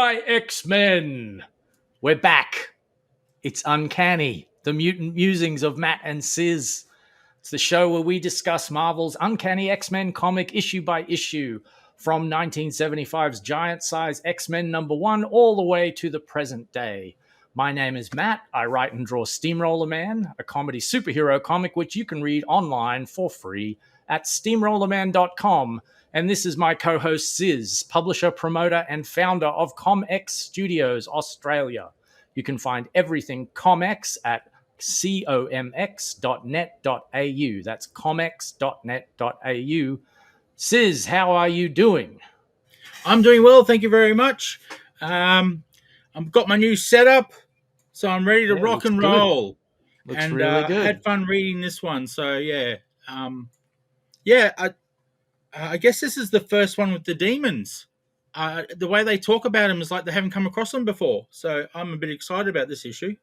by X-Men. We're back. It's Uncanny, the Mutant Musings of Matt and Siz. It's the show where we discuss Marvel's Uncanny X-Men comic issue by issue from 1975's giant-size X-Men #1 all the way to the present day. My name is Matt. I write and draw Steamroller Man, a comedy superhero comic which you can read online for free at steamrollerman.com. And this is my co-host Siz, publisher, promoter, and founder of ComX Studios Australia. You can find everything ComX at comx.net.au. That's comx.net.au. Siz, how are you doing? I'm doing well, thank you very much. I've got my new setup, so I'm ready to rock and roll. Looks really good. I had fun reading this one, so yeah. I guess this is the first one with the demons. The way they talk about them is like they haven't come across them before, so I'm a bit excited about this issue.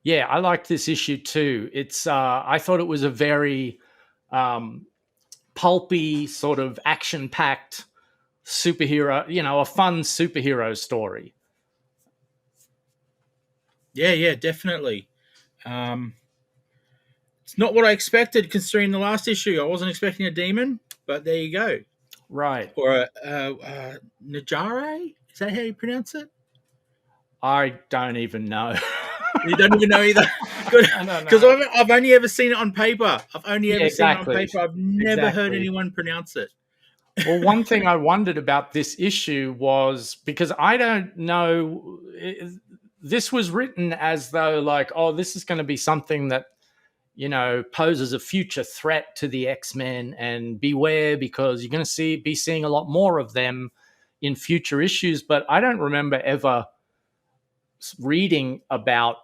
Yeah, I liked this issue too. It's I thought it was a very pulpy, sort of action-packed superhero, a fun superhero story. Yeah, definitely. It's not what I expected, considering the last issue. I wasn't expecting a demon, but there you go. Right. Or Najare? Is that how you pronounce it? I don't even know. You don't even know either? Good. Because I've only ever seen it on paper. I've never heard anyone pronounce it. Well, one thing I wondered about this issue was, because I don't know, this was written as though like, oh, this is going to be something that, poses a future threat to the X-Men, and beware because you're going to be seeing a lot more of them in future issues. But I don't remember ever reading about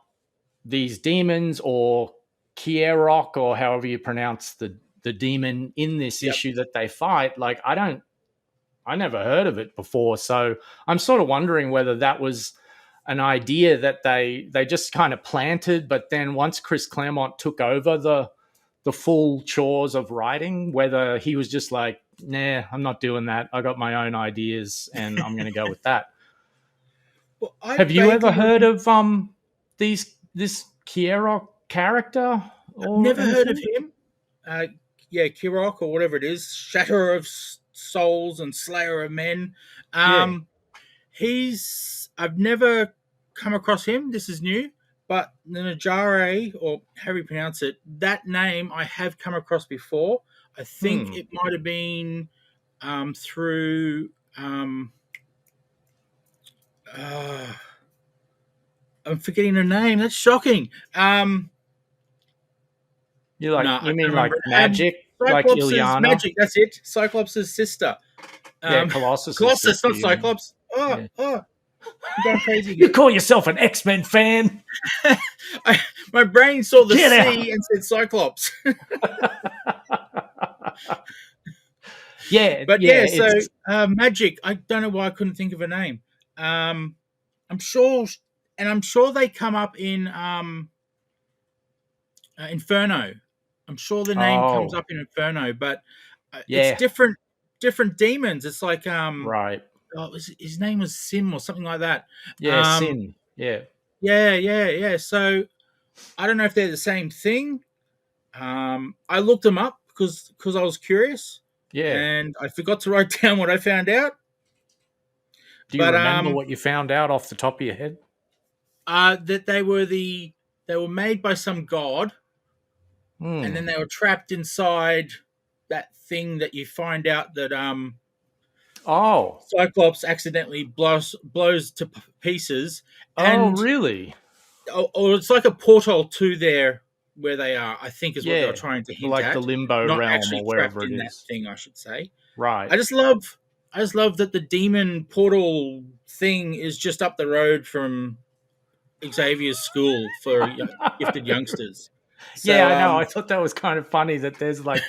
these demons or KIERROK, or however you pronounce the demon in this issue that they fight. Like, I never heard of it before. So I'm sort of wondering whether that was an idea that they just kind of planted, but then once Chris Claremont took over the full chores of writing, whether he was just like, nah, I'm not doing that. I got my own ideas and I'm going to go with that. Well, have you ever heard of this KIERROK character? I've never heard of him. KIERROK, or whatever it is, Shatterer of Souls and Slayer of Men. I've never come across him. This is new. But the Najare, or however you pronounce it, that name I have come across before. I think it might have been through... I'm forgetting her name. That's shocking. You mean like Magic? Like Ilyana? Magic, that's it. Cyclops' sister. Colossus. Colossus, not Cyclops. I'm going crazy. You call yourself an X-Men fan? My brain saw the C and said Cyclops. Magic. I don't know why I couldn't think of a name. I'm sure they come up in Inferno. I'm sure the name comes up in Inferno, but it's different demons. It's like right. Oh, his name was Sim or something like that. Yeah, Sim. Yeah. Yeah. So I don't know if they're the same thing. I looked them up because I was curious. Yeah. And I forgot to write down what I found out. Do you remember what you found out off the top of your head? That they were made by some god, and then they were trapped inside that thing that you find out that Cyclops accidentally blows to pieces. And, really? Or it's like a portal to where they are, I think is what they were trying to hint like at. The limbo Not realm actually or wherever trapped it in is. that thing, I should say. Right. I just love that the demon portal thing is just up the road from Xavier's school for gifted youngsters. So, I know. I thought that was kind of funny that there's like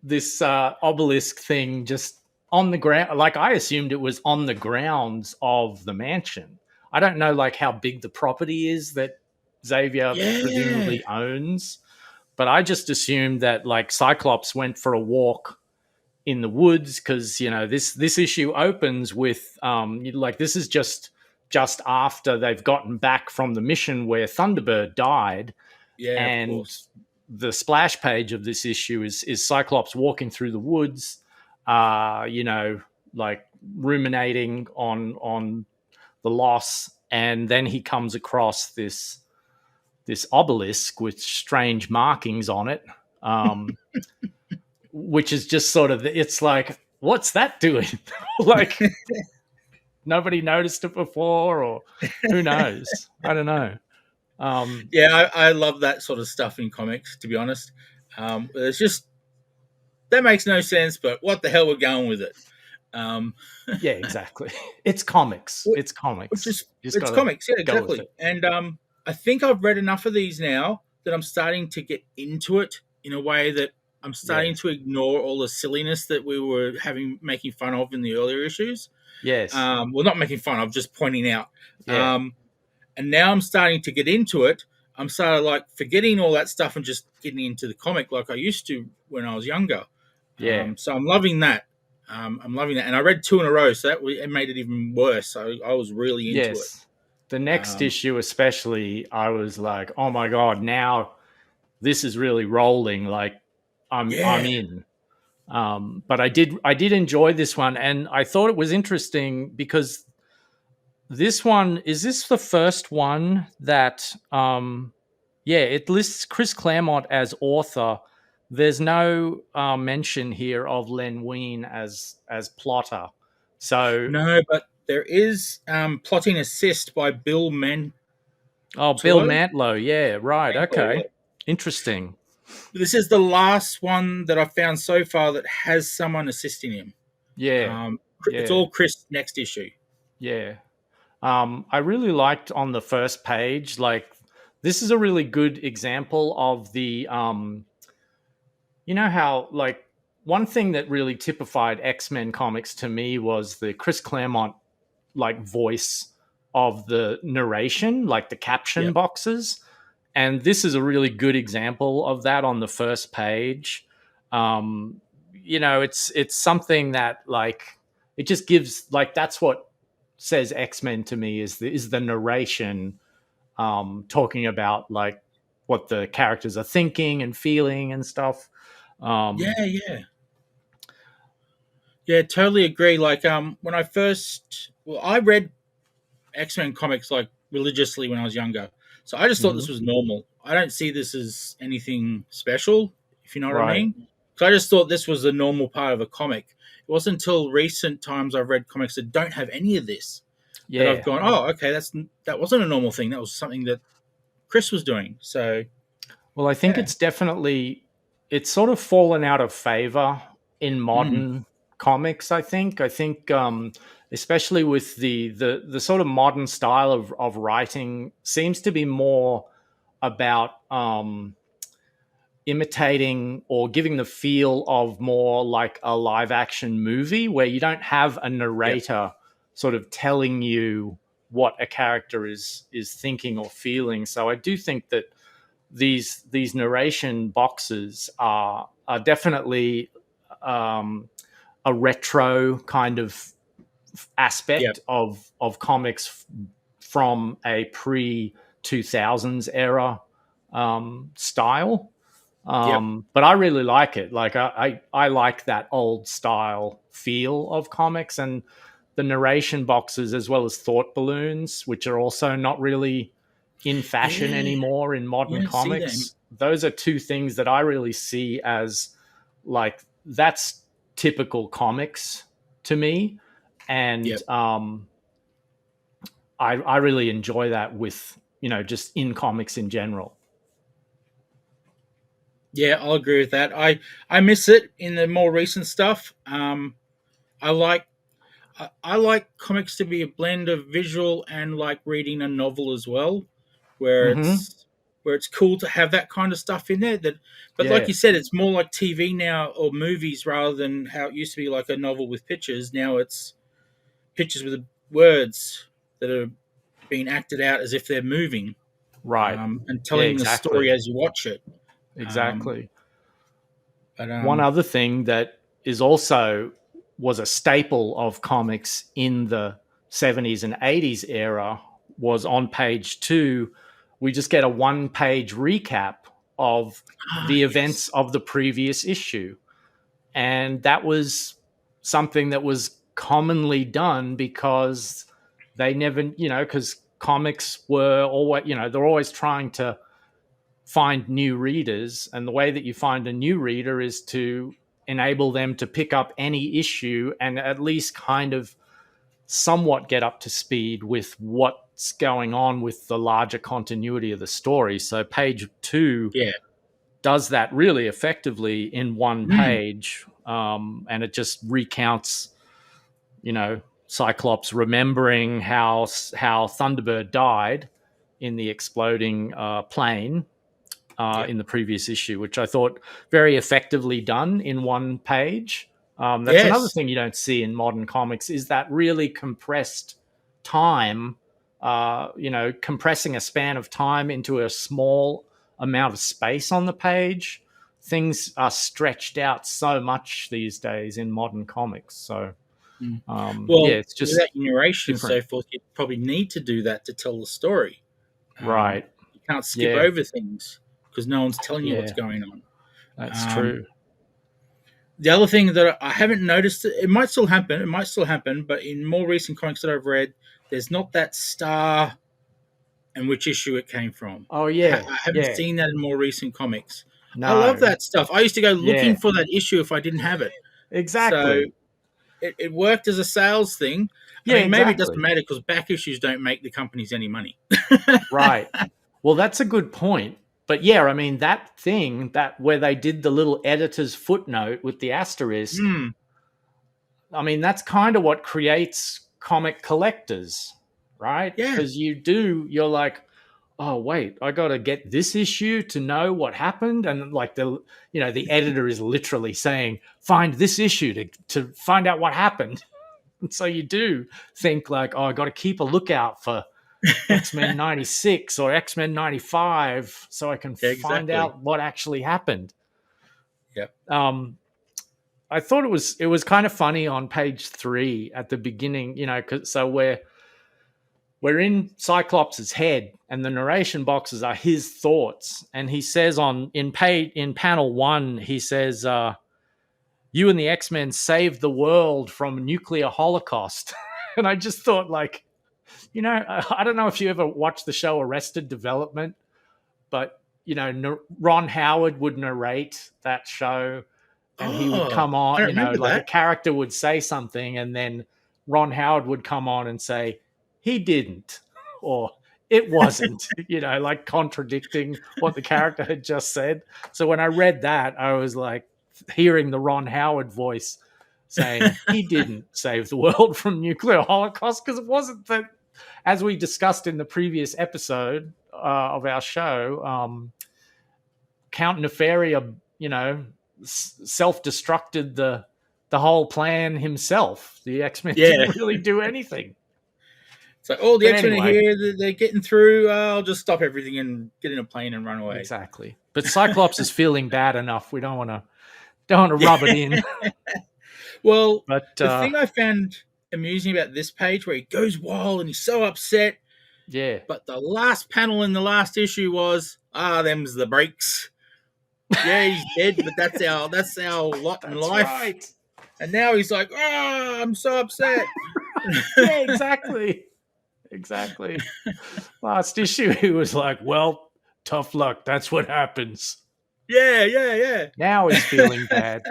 this obelisk thing just on the ground. Like, I assumed it was on the grounds of the mansion. I don't know like how big the property is that Xavier presumably owns, but I just assumed that like Cyclops went for a walk in the woods, because this issue opens with like, this is just after they've gotten back from the mission where Thunderbird died. Yeah, of And course. the splash page of this issue is Cyclops walking through the woods, like ruminating on the loss, and then he comes across this obelisk with strange markings on it, which is just sort of, it's like, what's that doing? Like, nobody noticed it before, or who knows? I don't know. Yeah, I love that sort of stuff in comics, to be honest. It's just, that makes no sense, but what the hell, we're going with it. Yeah, exactly. It's comics. It's Which comics. is, it's comics, yeah, go with exactly. it. And I think I've read enough of these now that I'm starting to get into it in a way that I'm starting to ignore all the silliness that we were making fun of in the earlier issues. Yes. Well, not making fun of, just pointing out. Yeah. And now I'm starting to get into it. I'm sort of like forgetting all that stuff and just getting into the comic like I used to when I was younger. Yeah. So I'm loving that. I'm loving that. And I read 2 in a row, so it made it even worse. So I was really into it. The next issue especially, I was like, oh my God, now this is really rolling. Like, I'm in. But I did enjoy this one, and I thought it was interesting because this one, is this the first one that it lists Chris Claremont as author. There's no mention here of Len Wein as plotter. So no, but there is plotting assist by Bill Mantlo. Bill Mantlo, yeah, right, okay, Yeah. interesting. This is the last one that I've found so far that has someone assisting him. Yeah, it's all Chris next issue. Yeah, I really liked on the first page. Like, this is a really good example of the, how, like, one thing that really typified X-Men comics to me was the Chris Claremont, like, voice of the narration, like the caption boxes. And this is a really good example of that on the first page. It's something that, like, it just gives, like, that's what says X-Men to me, is the narration, talking about, like, what the characters are thinking and feeling and stuff. Yeah, totally agree. Like, when I read X-Men comics like religiously when I was younger, so I just thought this was normal. I don't see this as anything special, if you know what I mean. So I just thought this was a normal part of a comic. It wasn't until recent times I've read comics that don't have any of this that I've gone, oh, okay, that wasn't a normal thing. That was something that Chris was doing. So, well, I think it's sort of fallen out of favor in modern comics. I think, especially with the sort of modern style of writing, seems to be more about imitating or giving the feel of more like a live action movie, where you don't have a narrator sort of telling you what a character is thinking or feeling. So I do think that these narration boxes are definitely a retro kind of aspect of comics from a pre-2000s era style. But I really like it. Like, I like that old style feel of comics, and the narration boxes, as well as thought balloons, which are also not really in fashion anymore in modern comics. Those are two things that I really see as, like, that's typical comics to me. And I really enjoy that with, just in comics in general. Yeah, I'll agree with that. I miss it in the more recent stuff. I like comics to be a blend of visual and like reading a novel as well, where it's cool to have that kind of stuff in there. But like you said, it's more like TV now, or movies, rather than how it used to be like a novel with pictures. Now it's pictures with words that are being acted out as if they're moving, right, and telling the story as you watch it. Exactly. But one other thing that was a staple of comics in the 70s and 80s era was on page 2. We just get a 1-page recap of the events of the previous issue. And that was something that was commonly done because they never, because comics were always, they're always trying to find new readers. And the way that you find a new reader is to enable them to pick up any issue and at least kind of somewhat get up to speed with what's going on with the larger continuity of the story. So page 2 does that really effectively in one page. And it just recounts, Cyclops remembering how Thunderbird died in the exploding plane in the previous issue, which I thought very effectively done in one page. That's another thing you don't see in modern comics is that really compressed time, compressing a span of time into a small amount of space on the page. Things are stretched out so much these days in modern comics. So, it's just that narration different. And so forth. You probably need to do that to tell the story, right? You can't skip over things because no one's telling you what's going on. That's true. The other thing that I haven't noticed, it might still happen, but in more recent comics that I've read, there's not that star and which issue it came from. Oh, yeah. I haven't seen that in more recent comics. No. I love that stuff. I used to go looking for that issue if I didn't have it. Exactly. So it worked as a sales thing. Maybe it doesn't matter because back issues don't make the companies any money. Right. Well, that's a good point. But that thing where they did the little editor's footnote with the asterisk, that's kind of what creates comic collectors, right? Yeah. Because you're like, oh, wait, I got to get this issue to know what happened. And like the editor is literally saying, find this issue to find out what happened. And so you do think like, oh, I got to keep a lookout for X-Men 96 or X-Men 95 so I can find out what actually happened. Yep. I thought it was kind of funny on page 3 at the beginning, so we're in Cyclops' head and the narration boxes are his thoughts. And he says in panel 1, he says, you and the X-Men saved the world from a nuclear holocaust. And I just thought like, I don't know if you ever watched the show Arrested Development, but, Ron Howard would narrate that show and he would come on, a character would say something and then Ron Howard would come on and say, he didn't, or it wasn't, like contradicting what the character had just said. So when I read that, I was like hearing the Ron Howard voice saying he didn't save the world from nuclear holocaust because it wasn't that. As we discussed in the previous episode of our show, Count Nefaria, self-destructed the whole plan himself. The X-Men didn't really do anything. So all the X-Men are here, they're getting through. I'll just stop everything and get in a plane and run away. Exactly. But Cyclops is feeling bad enough. We don't want to rub it in. Well, the thing I found amusing about this page where he goes wild and he's so upset. Yeah. But the last panel in the last issue was, them's the breaks. Yeah, he's dead, but that's our lot in life. Right. And now he's like, I'm so upset. Yeah, exactly. Exactly. Last issue, he was like, well, tough luck. That's what happens. Yeah. Now he's feeling bad.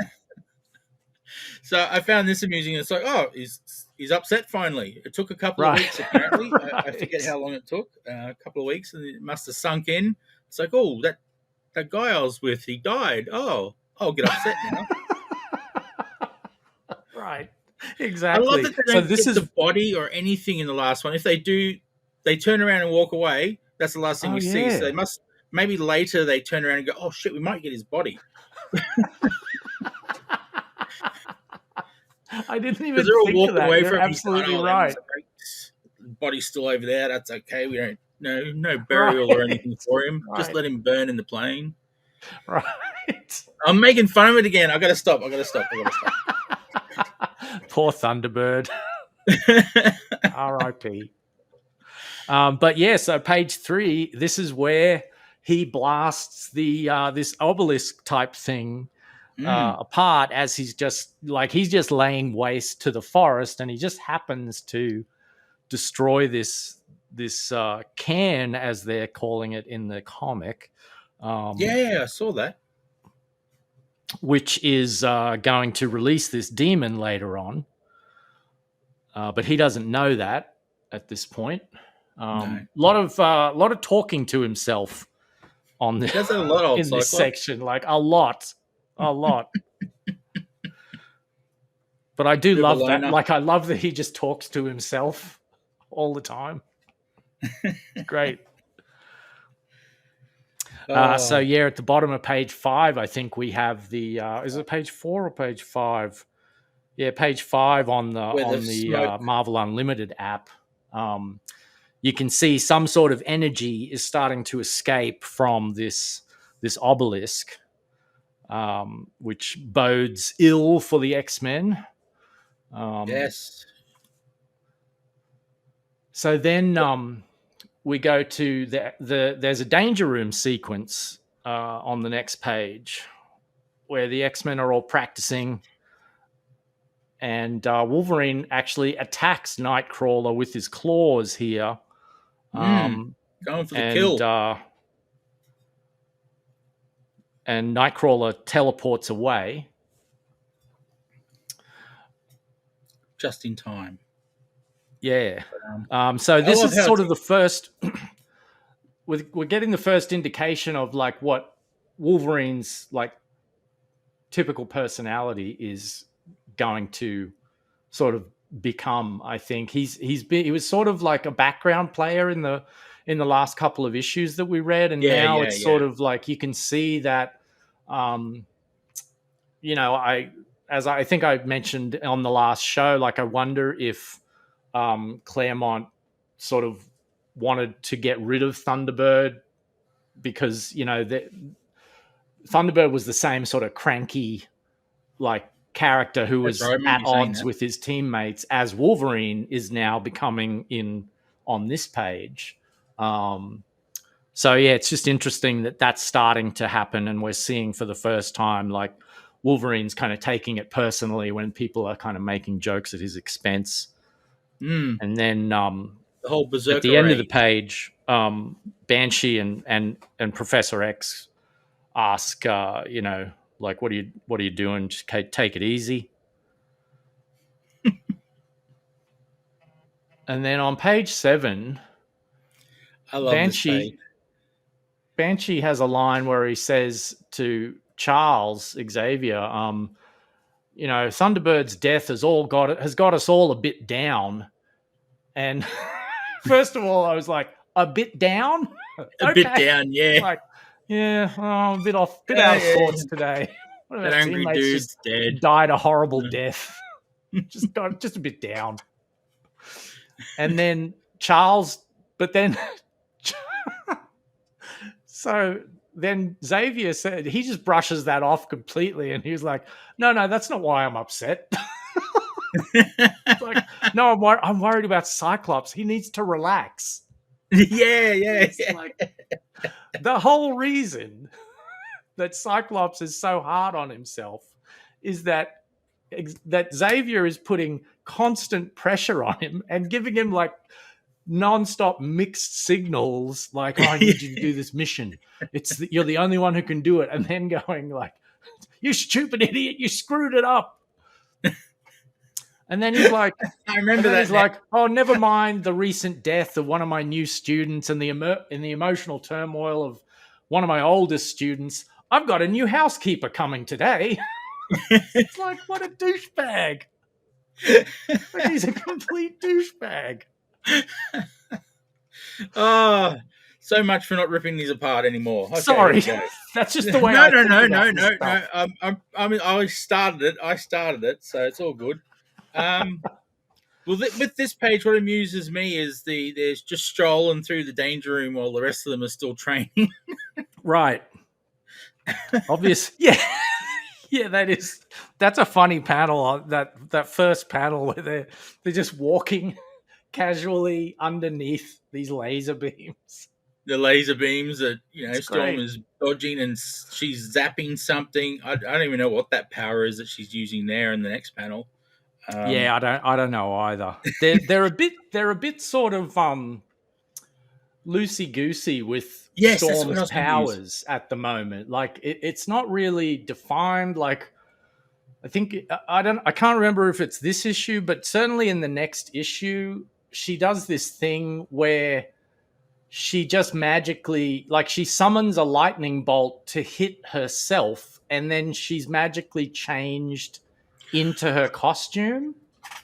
So I found this amusing. It's like, he's upset finally. It took a couple of weeks, apparently. I forget how long it took. A couple of weeks, and it must have sunk in. It's like, that guy I was with, he died. Oh, I'll get upset now. Right. Exactly. I love that they don't get the body or anything in the last one. If they do, they turn around and walk away. That's the last thing we see. So they must, maybe later they turn around and go, oh shit, we might get his body. I didn't even think of that. You're absolutely right. Body's still over there. That's okay. We don't no burial or anything for him. Right. Just let him burn in the plane. Right. I'm making fun of it again. I got to stop. Poor Thunderbird. R.I.P. But yeah, so page 3, this is where he blasts the this obelisk type thing apart, as he's just laying waste to the forest, and he just happens to destroy this can, as they're calling it in the comic. I saw that. Which is going to release this demon later on. But he doesn't know that at this point. No. Lot of talking to himself on this, There's a lot of in this section, like a lot. But I do love that. Like, I love that he just talks to himself all the time. Great. So yeah, at the bottom of page 5, I think we have the is it page 4 or page 5? Yeah, page 5 on the Marvel Unlimited app. You can see some sort of energy is starting to escape from this obelisk, which bodes ill for the X-Men. Yes. So then we go to there's a danger room sequence on the next page where the X-Men are all practicing, and Wolverine actually attacks Nightcrawler with his claws here. Going for the kill. And Nightcrawler teleports away. Just in time. Yeah. So this is sort of the first... we're getting the first indication of like what Wolverine's like typical personality is going to sort of become. I think he was sort of like a background player in the last couple of issues that we read, and now it's sort of like you can see that as I think I mentioned on the last show, like I wonder if Claremont sort of wanted to get rid of Thunderbird because Thunderbird was the same sort of cranky like character who was at odds with his teammates as Wolverine is now becoming on this page. So yeah, it's just interesting that that's starting to happen, and we're seeing for the first time like Wolverine's kind of taking it personally when people are kind of making jokes at his expense. And then the whole Berserker at the end of the page, Banshee and Professor X ask, like, what are you doing? Just take it easy. And then on page 7, I love Banshee has a line where he says to Charles Xavier, Thunderbird's death has got us all a bit down. And first of all, I was like, a bit down? A bit down, yeah. Like, yeah, a bit out of sorts today. That angry dude's dead. Died a horrible death. just a bit down. And then so then Xavier said, he just brushes that off completely, and he was like, no, that's not why I'm upset. Like, no, I'm worried about Cyclops. He needs to relax. Yeah. Like, the whole reason that Cyclops is so hard on himself is that Xavier is putting constant pressure on him and giving him like non-stop mixed signals, like, I need you to do this mission. You're the only one who can do it. And then going like, you stupid idiot, you screwed it up. And then he's like, I remember that. He's like, oh, never mind the recent death of one of my new students and the emotional turmoil of one of my oldest students. I've got a new housekeeper coming today. It's like, what a douchebag. Like, he's a complete douchebag. Oh, so much for not ripping these apart anymore. Okay, sorry, that's just the way. No. I mean, I started it, so it's all good. Well, with this page, what amuses me is there's just strolling through the danger room while the rest of them are still training. Right. Obvious, yeah. Yeah, that's a funny panel. That first panel where they're just walking casually underneath these laser beams. The laser beams that It's Storm great. is dodging and she's zapping something. I don't even know what that power is that she's using there in the next panel. Yeah, I don't know either. They're a bit sort of loosey goosey with Yes, that's what I Storm's was going to use. powers at the moment. Like it's not really defined. Like I think I can't remember if it's this issue, but certainly in the next issue, she does this thing where she just magically, like, she summons a lightning bolt to hit herself, and then she's magically changed into her costume.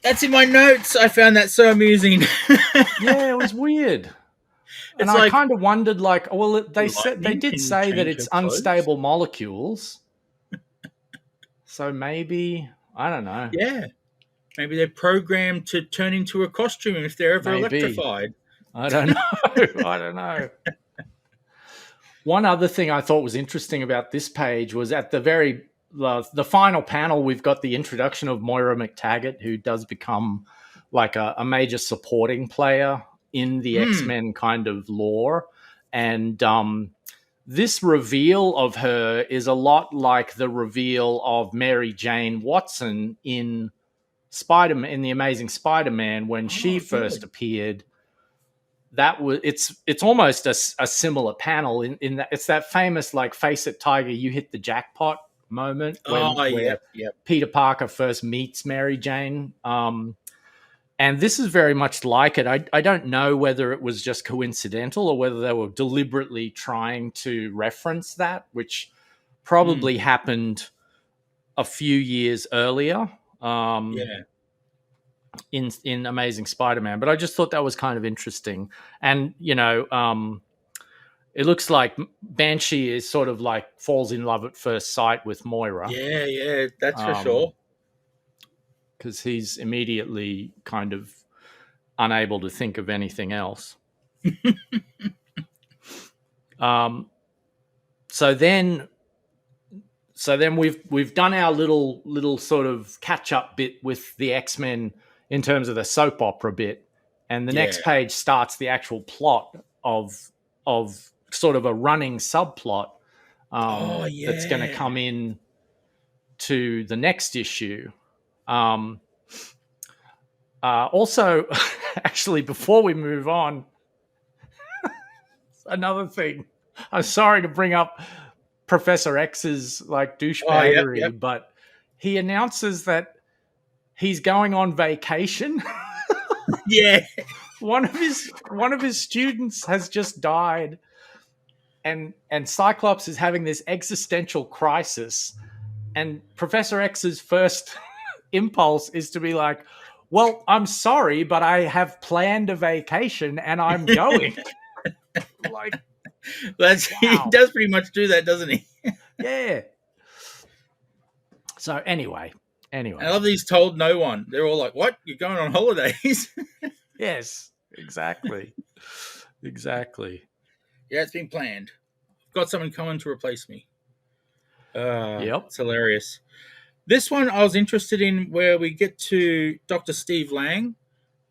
That's in my notes. I found that so amusing. Yeah, it was weird. And It's I like kind of wondered, like, well, they lightning did can say that change it's her clothes? unstable molecules. So maybe, I don't know. Yeah. Maybe they're programmed to turn into a costume if they're ever Maybe. electrified. I don't know. I don't know. One other thing I thought was interesting about this page was at the final panel, we've got the introduction of Moira McTaggart, who does become like a major supporting player in the X-Men kind of lore. And this reveal of her is a lot like the reveal of Mary Jane Watson in Spider-Man, in the Amazing Spider-Man, when she first appeared. It's almost a similar panel in that it's that famous, like, face it tiger, you hit the jackpot moment where Peter Parker first meets Mary Jane. And this is very much like it. I don't know whether it was just coincidental or whether they were deliberately trying to reference that, which probably happened a few years earlier. In Amazing Spider-Man, but I just thought that was kind of interesting. And it looks like Banshee is sort of like falls in love at first sight with Moira. Yeah, that's for sure. Because he's immediately kind of unable to think of anything else. So then we've done our little sort of catch up bit with the X-Men in terms of the soap opera bit, and the next page starts the actual plot of sort of a running subplot that's going to come in to the next issue. Also, actually, before we move on, another thing. I'm sorry to bring up Professor X's like douchebaggery, but he announces that he's going on vacation. Yeah. One of his students has just died, and Cyclops is having this existential crisis, and Professor X's first impulse is to be like, well, I'm sorry, but I have planned a vacation and I'm going. Like, He does pretty much do that, doesn't he? Yeah. So anyway. I love that he's told no one. They're all like, what? You're going on holidays? Yes, exactly. Exactly. Yeah, it's been planned. I've got someone coming to replace me. Yep. It's hilarious. This one I was interested in, where we get to Dr. Steve Lang.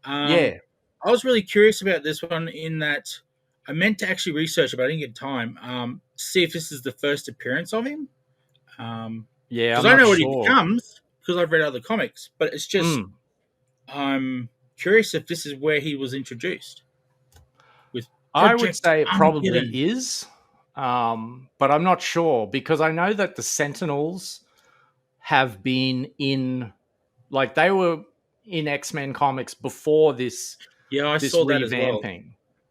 I was really curious about this one in that I meant to actually research it, but I didn't get time. See if this is the first appearance of him. Because I know what he becomes because I've read other comics, but it's just I'm curious if this is where he was introduced. I would say it probably is, but I'm not sure, because I know that the Sentinels have been in, like, they were in X-Men comics before this. Yeah, I this saw revamping. That as well.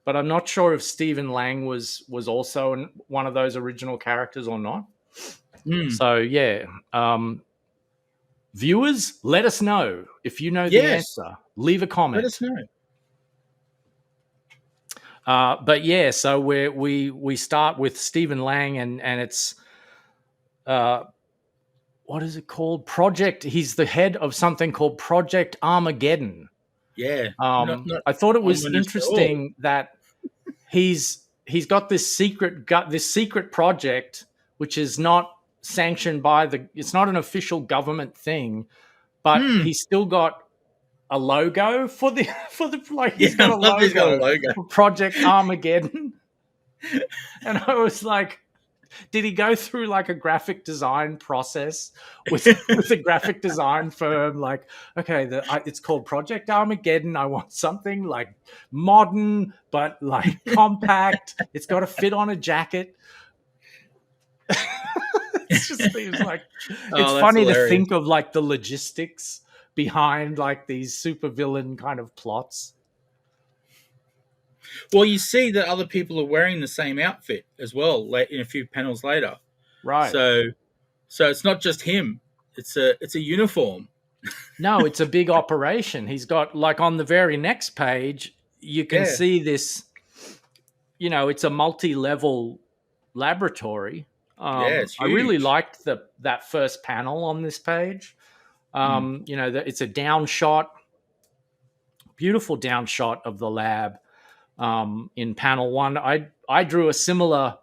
But I'm not sure if Stephen Lang was also one of those original characters or not. So yeah, viewers, let us know if you know the answer. Leave a comment. Let us know. But yeah, so we start with Stephen Lang, and it's what is it called? He's the head of something called Project Armageddon. Yeah. I thought it was interesting that he's got this secret project, which is not sanctioned by it's not an official government thing, but he's still got a logo for the like he's got a logo for Project Armageddon. And I was like, did he go through like a graphic design process with a graphic design firm? Like, okay, it's called Project Armageddon. I want something like modern, but like compact. It's got to fit on a jacket. It just seems like it's funny to think of like the logistics behind like these supervillain kind of plots. Well, you see that other people are wearing the same outfit as well in a few panels later. Right. So it's not just him. It's a uniform. No, it's a big operation. He's got like on the very next page, you can see this, it's a multi-level laboratory. It's huge. I really liked that first panel on this page. It's a down shot, beautiful down shot of the lab. In panel 1, I drew a similar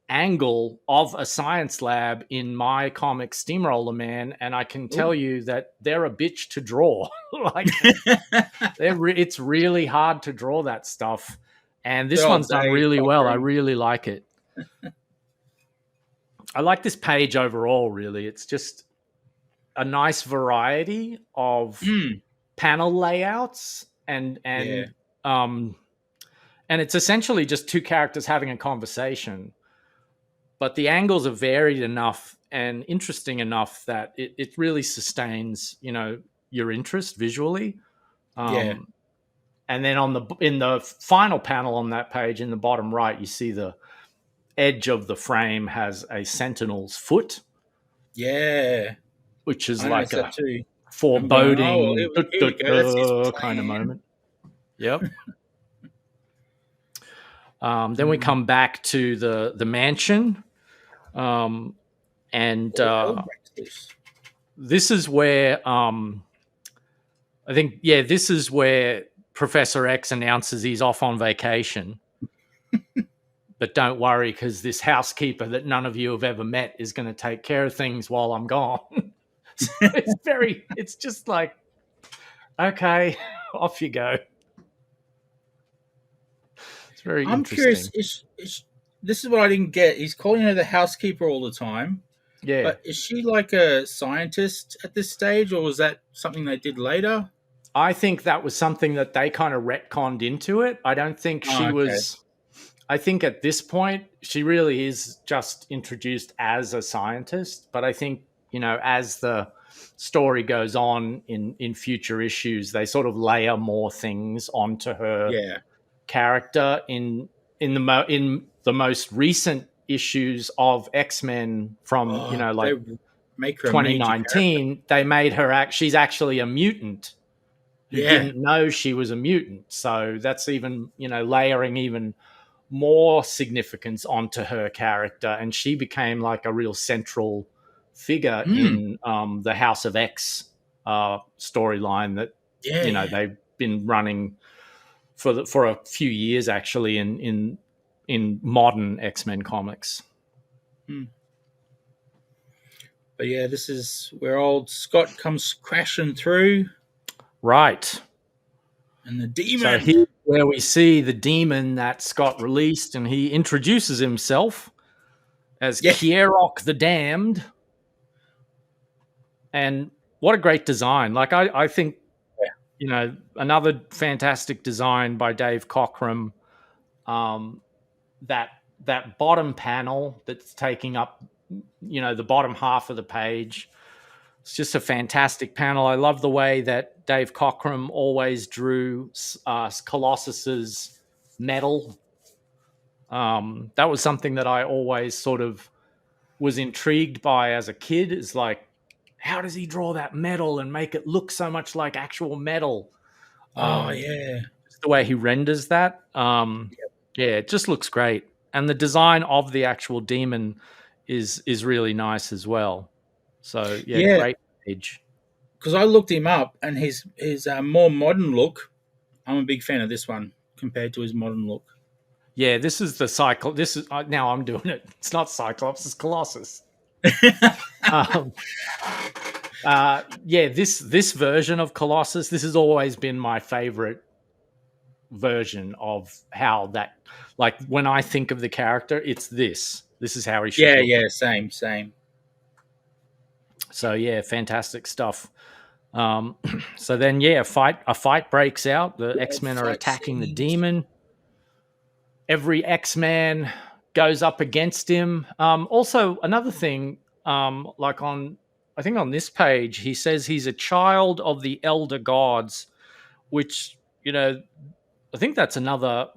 angle of a science lab in my comic Steamroller Man, and I can tell you that they're a bitch to draw. Like, it's really hard to draw that stuff, and this one's done really well. I really like it. I like this page overall, really. It's just a nice variety of panel layouts and it's essentially just two characters having a conversation, but the angles are varied enough and interesting enough that it really sustains, your interest visually. And then in the final panel on that page in the bottom right, you see the edge of the frame has a sentinel's foot. Yeah. Which is like a foreboding kind of moment. Yep. Then we come back to the mansion. This is where this is where Professor X announces he's off on vacation. But don't worry, because this housekeeper that none of you have ever met is going to take care of things while I'm gone. So it's just like, okay, off you go. It's very interesting. I'm curious, this is what I didn't get. He's calling her the housekeeper all the time. Yeah. But is she like a scientist at this stage, or was that something they did later? I think that was something that they kind of retconned into it. I don't think she was... I think at this point, she really is just introduced as a scientist. But I think, as the story goes on in future issues, they sort of layer more things onto her character. In the most recent issues of X-Men from, 2019, they made her she's actually a mutant who didn't know she was a mutant. So that's even, layering even more significance onto her character, and she became like a real central figure in the House of X storyline that they've been running for a few years actually in modern X-Men comics. But this is where old Scott comes crashing through, right? And the demon. So here's where we see the demon that Scott released, and he introduces himself as KIERROK the Damned. And what a great design. Like, I think, another fantastic design by Dave Cockrum. That bottom panel that's taking up, the bottom half of the page. It's just a fantastic panel. I love the way that Dave Cockrum always drew Colossus's medal. That was something that I always sort of was intrigued by as a kid. Is like, how does he draw that metal and make it look so much like actual metal? Just the way he renders that. It just looks great. And the design of the actual demon is really nice as well. So, great page. Because I looked him up, and his more modern look, I'm a big fan of this one compared to his modern look. Yeah, this is the Cyclops. This is now I'm doing it. It's not Cyclops, it's Colossus. um, this version of Colossus, this has always been my favorite version of how that, like, when I think of the character, it's this is how he should look. Same. So yeah, fantastic stuff. So then a fight breaks out. The X-Men are attacking the Demon. Every X-Man goes up against him. Also, another thing, like I think on this page, he says he's a child of the elder gods, which, I think that's another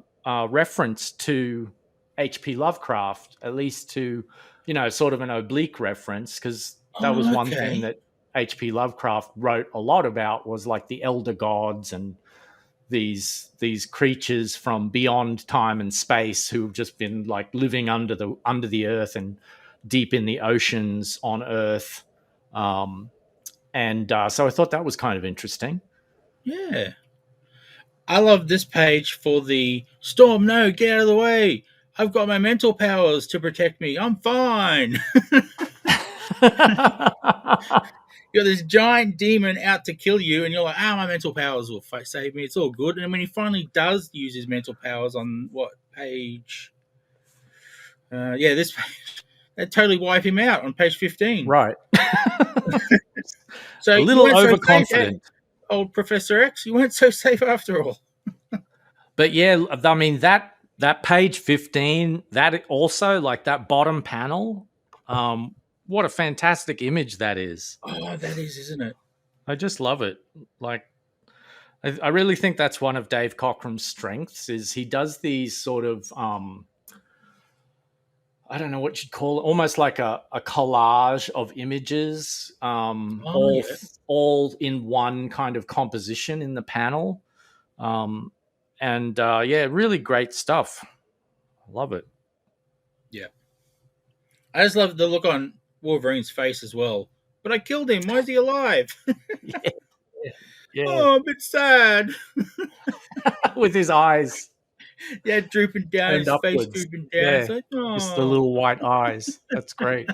reference to H.P. Lovecraft, at least to, sort of an oblique reference, because that was one thing that H.P. Lovecraft wrote a lot about, was like the elder gods and these creatures from beyond time and space who've just been like living under the earth and deep in the oceans on Earth. So I thought that was kind of interesting. Yeah. I love this page for the Storm. No, get out of the way. I've got my mental powers to protect me. I'm fine. You got this giant demon out to kill you, and you're like, my mental powers will save me. It's all good. And when he finally does use his mental powers on what page? This page. They totally wipe him out on page 15. Right. So a little overconfident. Old Professor X, you weren't so safe after all. But yeah, I mean, that page 15, that also, like that bottom panel, what a fantastic image that is. Oh, that is, isn't it? I just love it. Like, I really think that's one of Dave Cockrum's strengths, is he does these sort of, I don't know what you'd call it, almost like a collage of images, all in one kind of composition in the panel. Really great stuff. I love it. Yeah. I just love the look on Wolverine's face as well. But I killed him. Why is he alive? Yeah. Oh, I'm a bit sad. With his eyes. Yeah, drooping down, his face drooping down. Yeah. Like, just the little white eyes. That's great.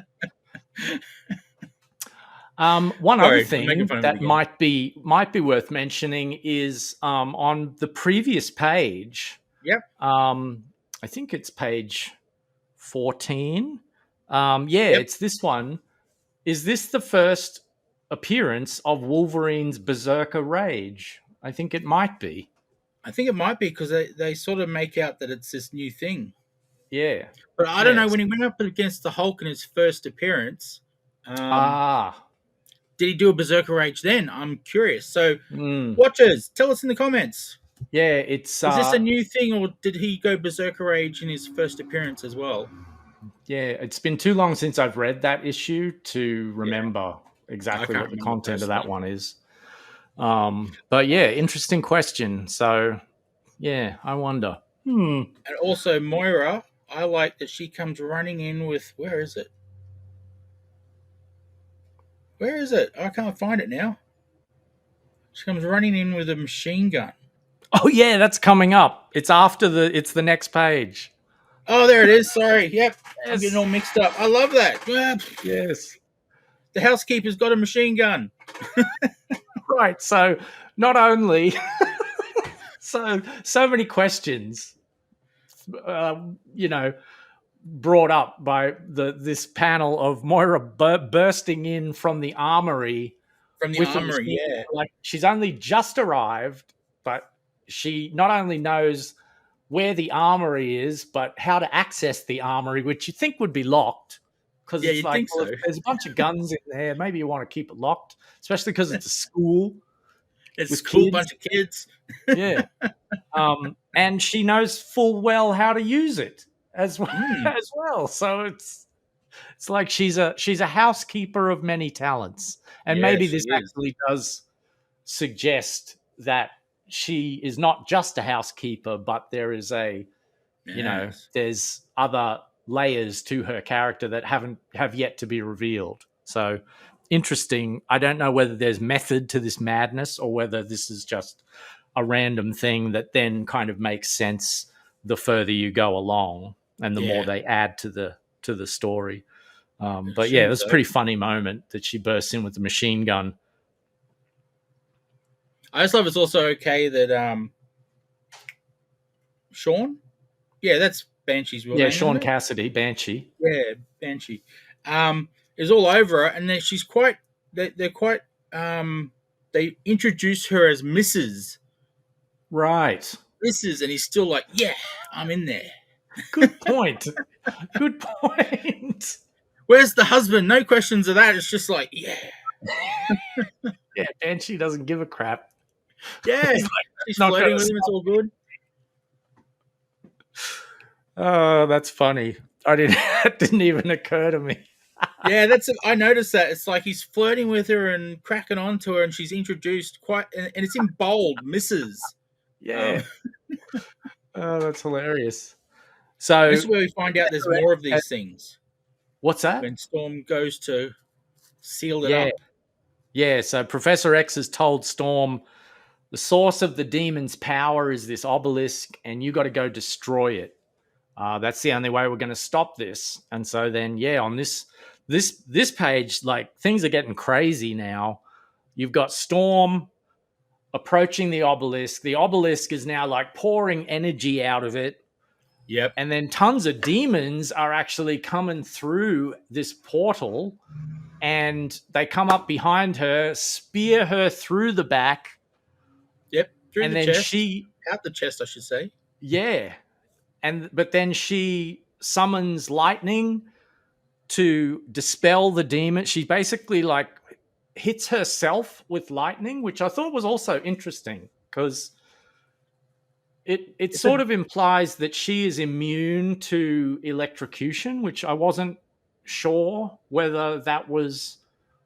Other thing that might be worth mentioning is on the previous page. Yep. I think it's page 14. It's this one. Is this the first appearance of Wolverine's Berserker Rage? I think it might be. I think it might be, because they sort of make out that it's this new thing. Yeah. But I don't know, when he went up against the Hulk in his first appearance, did he do a Berserker Rage then? I'm curious. So, watchers, tell us in the comments. Yeah, is this a new thing, or did he go Berserker Rage in his first appearance as well? Yeah, it's been too long since I've read that issue to remember exactly what the content of that one is. But yeah, interesting question. So, yeah, I wonder. And also Moira, I like that she comes running in with, where is it? I can't find it now. She comes running in with a machine gun. Oh yeah, that's coming up. It's it's the next page. Oh, there it is. Sorry. Yep. Yes. I'm getting all mixed up. I love that. Yes. The housekeeper's got a machine gun. Right. So not only so many questions, brought up by this panel of Moira bursting in from the armory. Like, she's only just arrived, but she not only knows where the armory is, but how to access the armory, which you think would be locked. Because it's like, well, there's a bunch of guns in there. Maybe you want to keep it locked, especially because it's a school. It's a cool bunch of kids. Yeah. And she knows full well how to use it as well. So it's like she's a housekeeper of many talents. And maybe this actually does suggest that she is not just a housekeeper, but there is there's other layers to her character that have yet to be revealed. So interesting. I don't know whether there's method to this madness or whether this is just a random thing that then kind of makes sense the further you go along and the more they add to the story. But yeah, it was a pretty funny moment that she bursts in with the machine gun. I just love it's also okay that Sean, yeah, that's Banshee's real name. Sean Cassidy, Banshee. Yeah, Banshee. Is all over her, and then she's quite. They're quite. They introduce her as Mrs. Right. Mrs. And he's still like, yeah, I'm in there. Good point. Good point. Where's the husband? No questions of that. It's just like, yeah. Yeah, Banshee doesn't give a crap. Yeah, she's flirting with him. It's all good. Oh, that's funny. That didn't even occur to me. Yeah, I noticed that. It's like he's flirting with her and cracking onto her, and she's introduced and it's in bold, Mrs. Yeah. Oh, that's hilarious. So this is where we find out there's more of these things. What's that? When Storm goes to seal it up. Yeah, so Professor X has told Storm the source of the demon's power is this obelisk, and you got to go destroy it. That's the only way we're going to stop this. And so then, on this page, like, things are getting crazy now. You've got Storm approaching the obelisk. The obelisk is now like pouring energy out of it. Yep. And then tons of demons are actually coming through this portal, and they come up behind her, spear her through the back. Yep. Through the chest. Out the chest, I should say. Yeah. But then she summons lightning to dispel the demon. She basically like hits herself with lightning, which I thought was also interesting because it sort of implies that she is immune to electrocution, which I wasn't sure whether that was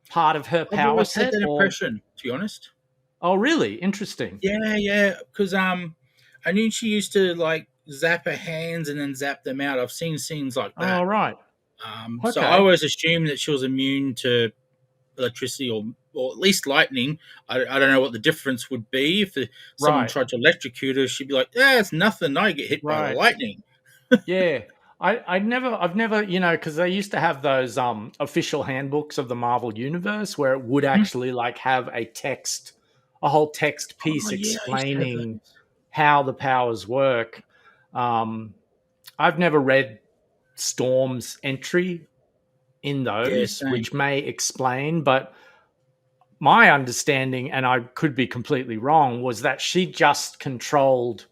part of her power set. I've had that impression, to be honest. Oh, really? Interesting. Yeah. Because I knew she used to like zap her hands and then zap them out. I've seen scenes like that. Oh, right. Okay. So I always assumed that she was immune to electricity or at least lightning. I don't know what the difference would be if someone tried to electrocute her. She'd be like, "Yeah, it's nothing. I get hit by the lightning." Yeah, I've never, because they used to have those official handbooks of the Marvel Universe where it would actually like have a whole text piece explaining how the powers work. I've never read Storm's entry in those, which may explain, but my understanding, and I could be completely wrong, was that she just controlled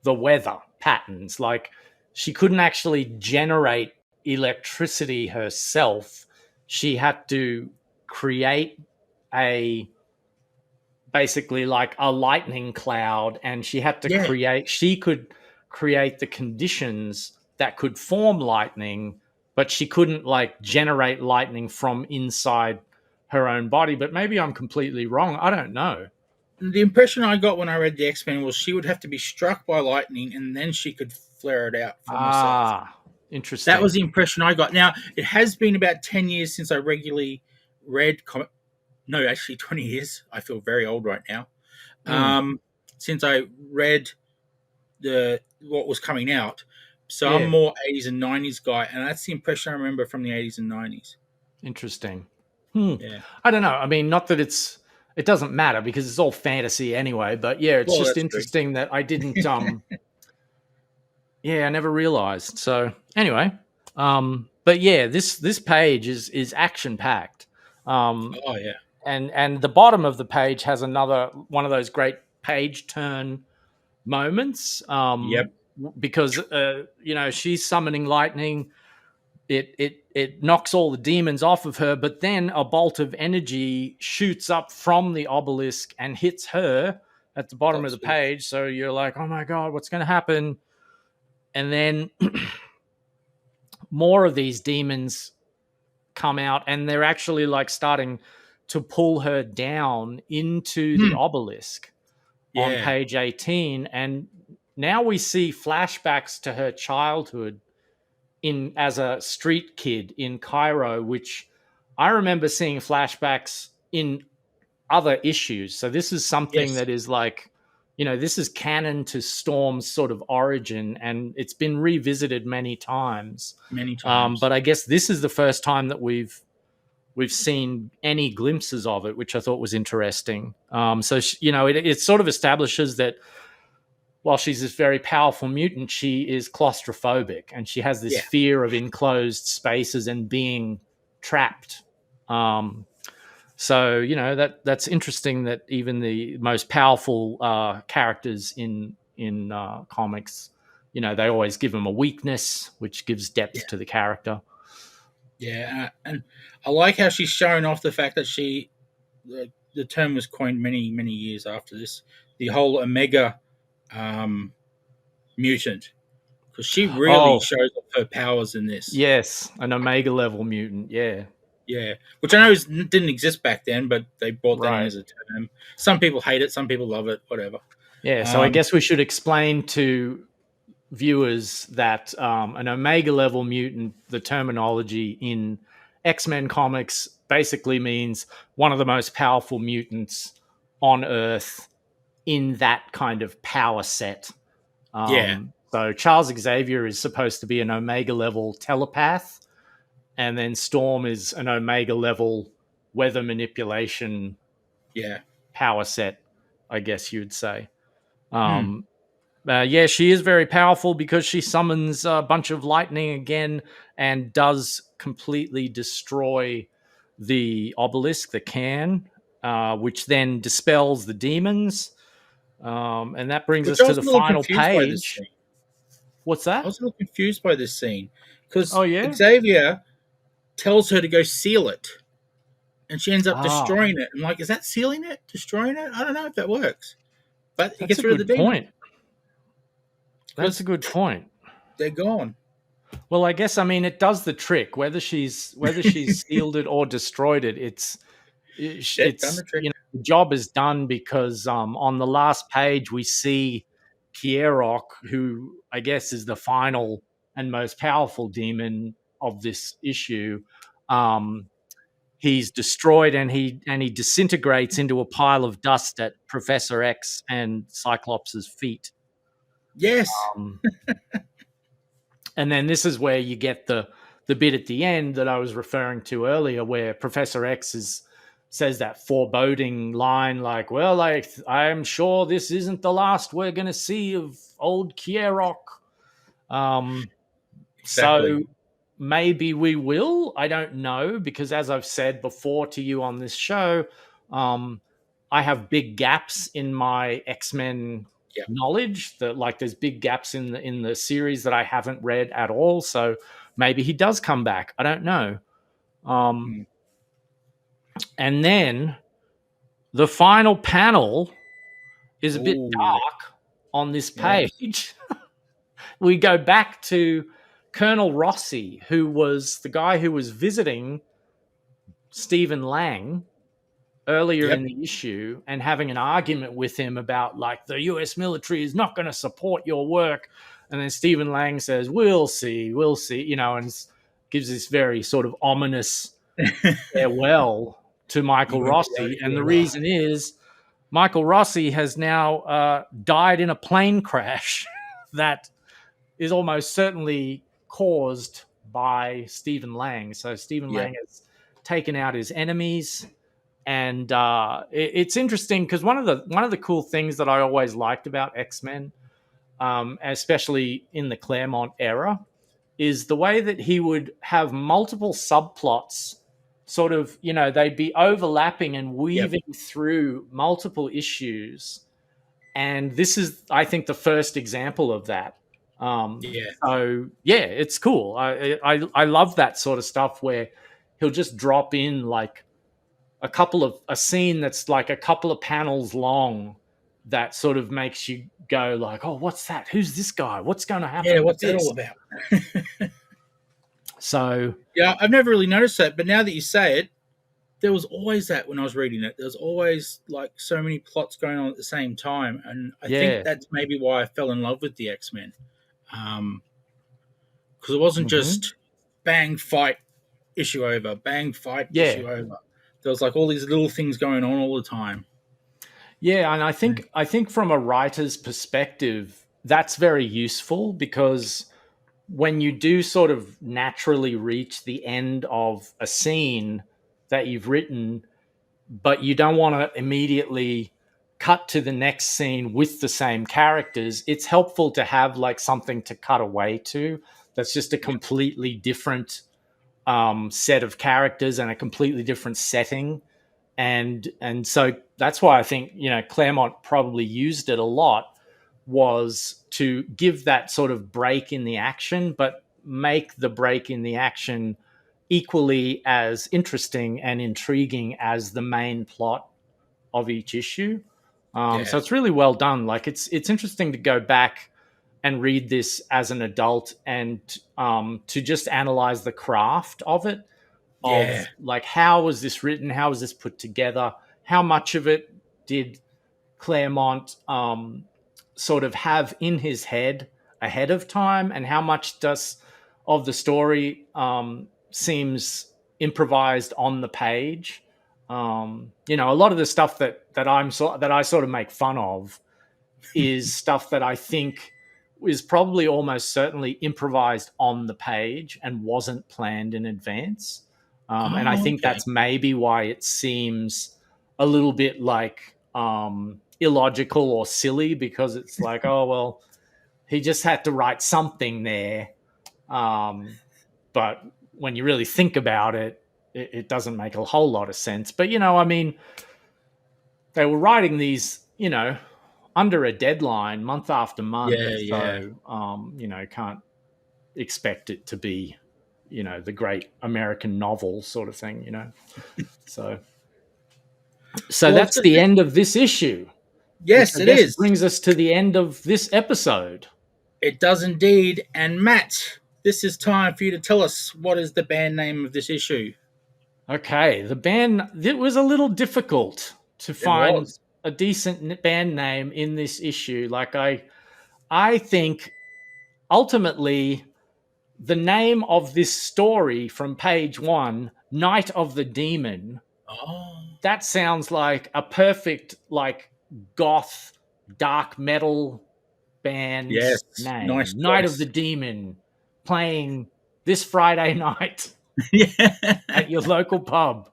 the weather patterns. Like, she couldn't actually generate electricity herself. She had to create basically like a lightning cloud, and she had to she could create the conditions that could form lightning, but she couldn't like generate lightning from inside her own body. But maybe I'm completely wrong. I don't know. The impression I got when I read the X-Men was she would have to be struck by lightning and then she could flare it out from herself. Interesting. That was the impression I got. Now, it has been about 10 years since I regularly read comic. No, actually 20 years. I feel very old right now. Since I read what was coming out. So I'm more 80s and 90s guy, and that's the impression I remember from the 80s and 90s. Interesting. Yeah. I don't know. I mean, not that it doesn't matter because it's all fantasy anyway, but it's just interesting that I didn't I never realized. So anyway, but this page is action packed. And the bottom of the page has another one of those great page turn moments. Because she's summoning lightning. It knocks all the demons off of her, but then a bolt of energy shoots up from the obelisk and hits her at the bottom of the page. So you're like, oh my God, what's going to happen? And then more of these demons come out, and they're actually like starting to pull her down into the obelisk on page 18. And now we see flashbacks to her childhood as a street kid in Cairo, which I remember seeing flashbacks in other issues. So this is something that is like this is canon to Storm's sort of origin, and it's been revisited many times. But I guess this is the first time that we've seen any glimpses of it, which I thought was interesting. So it sort of establishes that while she's this very powerful mutant, she is claustrophobic, and she has this fear of enclosed spaces and being trapped. So that's interesting that even the most powerful characters in comics, they always give them a weakness, which gives depth to the character. Yeah, and I like how she's showing off the fact that the term was coined many, many years after this, the whole Omega mutant, because she really shows off her powers in this. Yes, an Omega level mutant, yeah. Yeah, which I know didn't exist back then, but they brought that in as a term. Some people hate it, some people love it, whatever. Yeah, so I guess we should explain to viewers that an Omega level mutant, the terminology in X-Men comics, basically means one of the most powerful mutants on Earth in that kind of power set. So Charles Xavier is supposed to be an Omega level telepath, and then Storm is an Omega level weather manipulation power set, I guess you'd say. She is very powerful because she summons a bunch of lightning again and does completely destroy the obelisk, the cairn, which then dispels the demons. And that brings us to the final page. What's that? I was a little confused by this scene because Xavier tells her to go seal it, and she ends up destroying it. I'm like, is that sealing it? Destroying it? I don't know if that works. But he gets rid of the demon. That's a good point. They're gone. Well, I guess it does the trick. Whether she's sealed it or destroyed it, it's the job is done because on the last page we see KIERROK, who I guess is the final and most powerful demon of this issue. He's destroyed and he disintegrates into a pile of dust at Professor X and Cyclops' feet. Yes. And then this is where you get the bit at the end that I was referring to earlier, where Professor X says that foreboding line, like, well, I'm sure this isn't the last we're going to see of old KIERROK. So maybe we will. I don't know, because as I've said before to you on this show, I have big gaps in my X-Men knowledge. That there's big gaps in the series that I haven't read at all. So maybe he does come back. I don't know. And then the final panel is a bit dark on this page. We go back to Colonel Rossi, who was the guy who was visiting Stephen Lang earlier in the issue and having an argument with him about the US military is not going to support your work. And then Stephen Lang says, we'll see, and gives this very sort of ominous farewell to Michael Rossi. And the reason is Michael Rossi has now died in a plane crash that is almost certainly caused by Stephen Lang. So Stephen Lang has taken out his enemies. And it's interesting because one of the cool things that I always liked about X-Men, especially in the Claremont era, is the way that he would have multiple subplots sort of, they'd be overlapping and weaving through multiple issues. And this is, I think, the first example of that. So, it's cool. I love that sort of stuff where he'll just drop in a scene that's a couple of panels long that sort of makes you go oh, what's that? Who's this guy? What's going to happen? Yeah, what's that all about? So I've never really noticed that, but now that you say it, there was always that when I was reading it. There was always so many plots going on at the same time, and I think that's maybe why I fell in love with the X-Men, because it wasn't just bang fight issue over, bang fight issue over. There was all these little things going on all the time. Yeah, and I think from a writer's perspective, that's very useful because when you do sort of naturally reach the end of a scene that you've written, but you don't want to immediately cut to the next scene with the same characters, it's helpful to have like something to cut away to that's just a Yep. completely different set of characters and a completely different setting. And so that's why I think, Claremont probably used it a lot, was to give that sort of break in the action, but make the break in the action equally as interesting and intriguing as the main plot of each issue. Yeah. So it's really well done. Like it's interesting to go back and read this as an adult and to just analyze the craft of it, Yeah. of like, how was this written, how was this put together, how much of it did Claremont sort of have in his head ahead of time, and how much does of the story seems improvised on the page. A lot of the stuff that I sort of make fun of is stuff that I think is probably almost certainly improvised on the page and wasn't planned in advance. And I Oh, think okay. that's maybe why it seems a little bit like illogical or silly, because it's like, oh, well, he just had to write something there. But when you really think about it, it doesn't make a whole lot of sense. But, I mean, they were writing these, under a deadline, month after month. Yeah, yeah. So, can't expect it to be, the great American novel sort of thing. So, Well, that's the end of this issue, which yes, I it guess is. brings us to the end of this episode. It does indeed. And Matt, this is time for you to tell us what is the band name of this issue. Okay, the band, it was a little difficult to It find was. a decent band name in this issue. Like I think ultimately the name of this story from page 1, Night of the Demon, Oh, that sounds like a perfect like goth dark metal band's yes. name. Nice Night of the choice. Demon, playing this Friday night Yeah. at your local pub.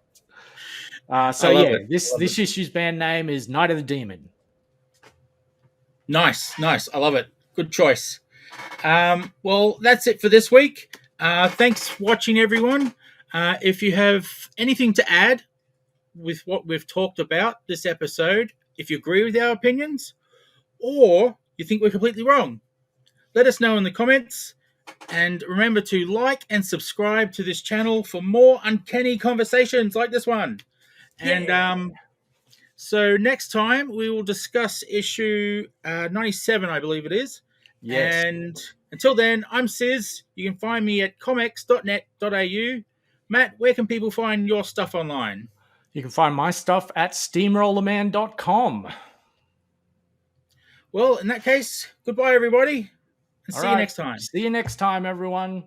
I So love yeah, it. I this love it. this issue's band name is Night of the Demon. Nice, nice. I love it. Good choice. Well, that's it for this week. Thanks for watching, everyone. If you have anything to add with what we've talked about this episode, if you agree with our opinions, or you think we're completely wrong, let us know in the comments. And remember to like and subscribe to this channel for more uncanny conversations like this one. And Yeah. so next time we will discuss issue 97, I believe it is. Yes. And until then, I'm Siz. You can find me at comics.net.au. Matt, where can people find your stuff online? You can find my stuff at steamrollerman.com. Well, in that case, goodbye, everybody, and All see you right. next time. See you next time, everyone.